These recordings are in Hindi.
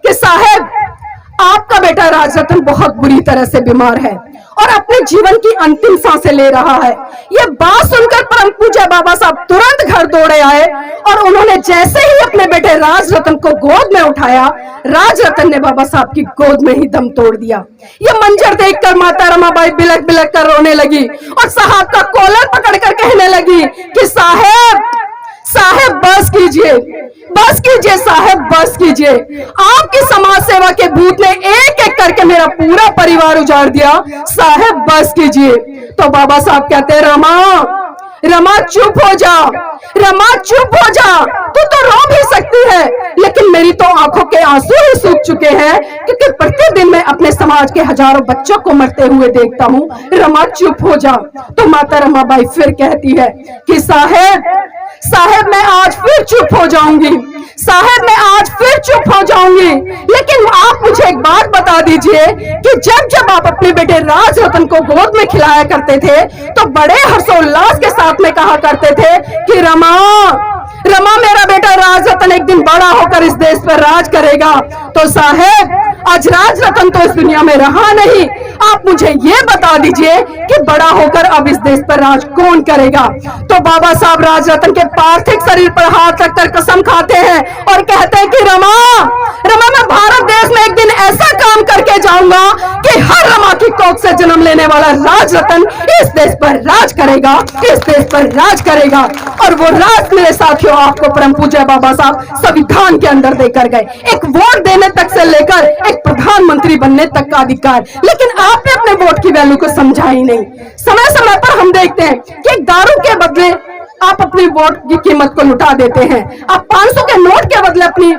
कि साहब, आपका बेटा राजरतन बहुत बुरी तरह से बीमार है और अपने जीवन की अंतिम सांसें ले रहा है। यह बात सुनकर परम पूज्य बाबा साहब तुरंत घर दौड़े आए और उन्होंने जैसे ही अपने बेटे राजरतन को गोद में उठाया, राजरतन ने बाबा साहब की गोद में ही दम तोड़ दिया। यह मंजर देखकर माता रमाबाई बिलक बिलक कर रोने लगी और साहब का कॉलर पकड़कर कहने लगी कि साहब, साहब बस कीजिए, बस कीजिए साहब, बस कीजिए। आपकी समाज सेवा के भूत ने एक एक करके मेरा पूरा परिवार उजाड़ दिया। साहब बस कीजिए। तो बाबा साहब कहते हैं, रमा, रमा चुप हो जा, रमा चुप हो जा। तू तो रो भी सकती है, लेकिन मेरी तो आंखों के आंसू ही सूख चुके हैं, क्योंकि प्रतिदिन मैं अपने समाज के हजारों बच्चों को मरते हुए देखता हूँ। रमा चुप हो जा। तो माता रमाबाई फिर कहती है कि साहब, साहब मैं आज फिर चुप हो जाऊंगी, साहब मैं आज फिर चुप हो जाऊंगी। लेकिन आप मुझे एक बात बता दीजिए कि जब जब आप अपने बेटे राजरतन को गोद में खिलाया करते थे तो बड़े हर्षोल्लास के साथ में कहा करते थे कि रमा, रमा मेरा बेटा राजरतन एक दिन बड़ा होकर इस देश पर राज करेगा। तो साहब, आज राजरतन तो इस दुनिया में रहा नहीं, आप मुझे ये बता दीजिए कि बड़ा होकर अब इस देश पर राज कौन करेगा। तो बाबा साहब राजरतन के पार्थिव शरीर पर हाथ रखकर कसम खाते हैं और कहते हैं कि रमा, रमा मैं भारत देश में एक दिन ऐसा काम करके जाऊंगा कि हर रमा की कोख से जन्म लेने वाला राजरतन इस देश पर राज करेगा, इस देश पर राज करेगा। और वो राज मेरे साथियों आपको परम पूज्य बाबा साहब संविधान के अंदर देकर गए, एक वोट देने तक से लेकर एक प्रधानमंत्री बनने तक का अधिकार। लेकिन आपने अपने वोट की वैल्यू को समझा ही नहीं। समय समय पर हम देखते हैं कि दारू के बदले आप अपनी वोट की कीमत को लुटा देते हैं, आप 500 के नोट के बदले अपनी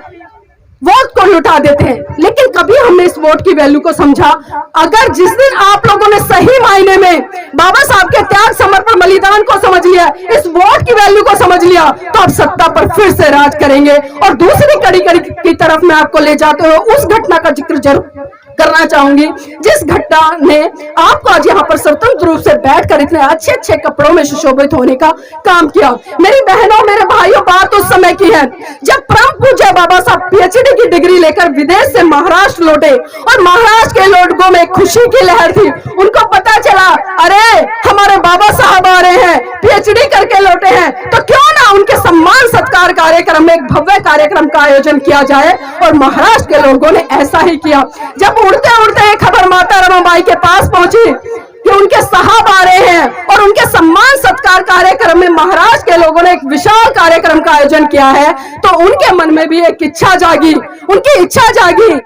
वोट को लुटा देते हैं, लेकिन कभी हमने इस वोट की वैल्यू को समझा। अगर जिस दिन आप लोगों ने सही मायने में बाबा साहब के त्याग, समर्पण, बलिदान को समझ लिया, इस वोट की वैल्यू को समझ लिया, तो आप सत्ता पर फिर से राज करेंगे। और दूसरी कड़ी की तरफ मैं आपको ले जाते हुए उस घटना का जिक्र जरूर करना चाहूंगी जिस घटना ने आपको आज यहाँ पर स्वतंत्र रूप से बैठकर इतने अच्छे अच्छे कपड़ों में सुशोभित होने का काम किया। मेरी बहनों, मेरे भाइयों, बात उस समय की है जब परम पूज्य बाबा साहब पीएचडी की डिग्री लेकर विदेश से महाराष्ट्र लौटे और महाराष्ट्र के लोगों में खुशी की लहर थी। उनको पता चला, अरे हमारे बाबा साहब आ रहे हैं, पीएचडी करके लौटे हैं, तो क्यों ना उनके सम्मान सत्कार कार्यक्रम में एक भव्य कार्यक्रम का आयोजन किया जाए। और महाराष्ट्र के लोगों ने ऐसा ही किया। जब उड़ते उड़ते एक खबर माता रमाबाई के पास पहुंची कि उनके साहब आ रहे हैं और उनके सम्मान सत्कार कार्यक्रम में महाराष्ट्र के लोगों ने एक विशाल कार्यक्रम का आयोजन किया है, तो उनके मन में भी एक इच्छा जागी, उनकी इच्छा जागी